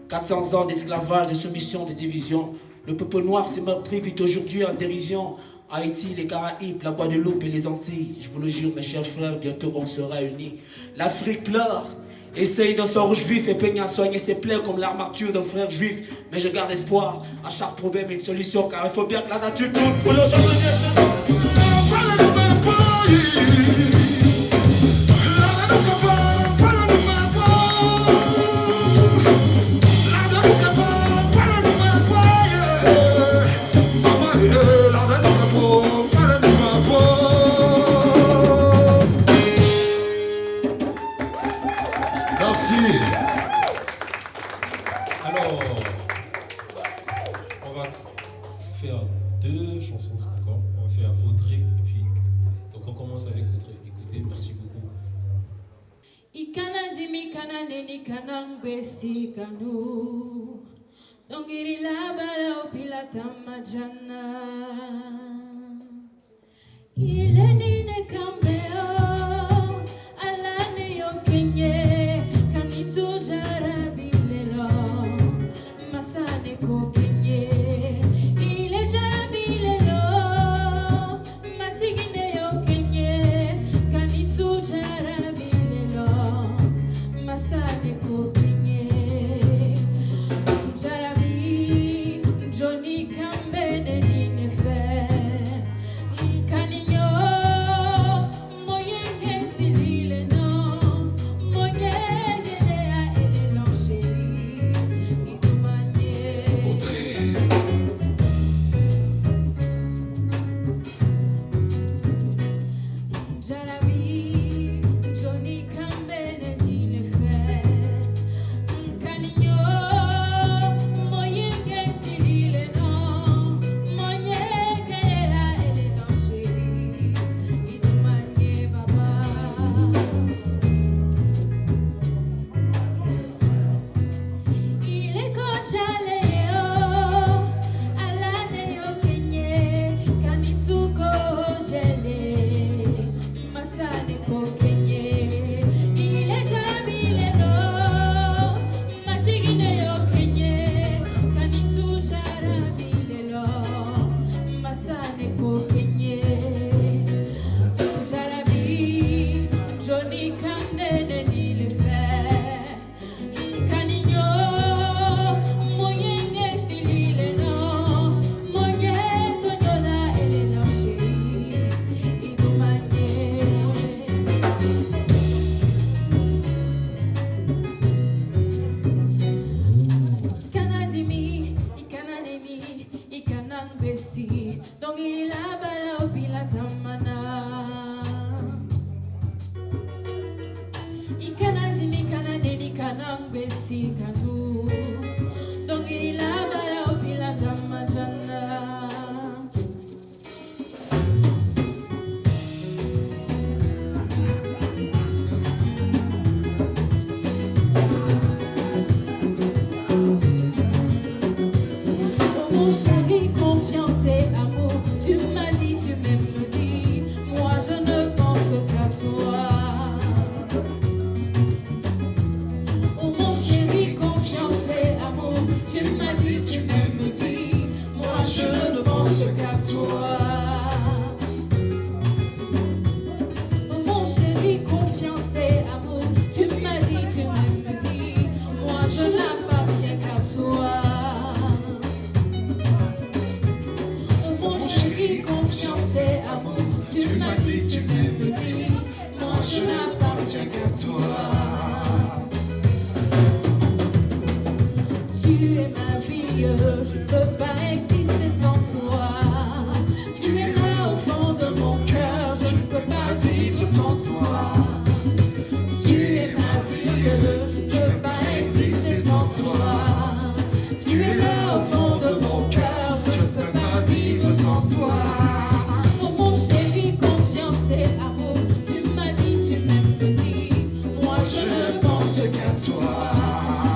400 ans d'esclavage, de soumission, de division. Le peuple noir s'est meurtri vite aujourd'hui en dérision. Haïti, les Caraïbes, la Guadeloupe et les Antilles. Je vous le jure, mes chers frères, bientôt on sera unis. L'Afrique pleure, essaye de son rouge vif et peigne à soigner ses plaies comme l'armature d'un frère juif. Mais je garde espoir, à chaque problème une solution, car il faut bien que la nature tourne pour le Merci. Alors, on va faire 2 chansons encore. On va faire Audrey et puis. Donc on commence avec Audrey. Écoutez, merci beaucoup. Ikana dimi kana neni kana mbesi kanu. Dongiri la bala opila tamajana. Ile nine kambeo alane yo kenye kanito jara bilelo masane ko kenye ile jara bilelo matigine yo kenye kanito jara bilelo masane ko kenye jara bi Johnny Kambene nine fe Je peux pas exister sans toi. Tu es là au fond de mon cœur. Je ne peux pas vivre sans toi. Tu es ma vie. Je ne peux pas exister sans toi. Tu es là au fond de mon cœur. Je ne peux pas vivre sans toi. Oh mon chéri, confiance et amour. Tu m'as dit, tu m'aimes petit. Moi je ne pense qu'à toi.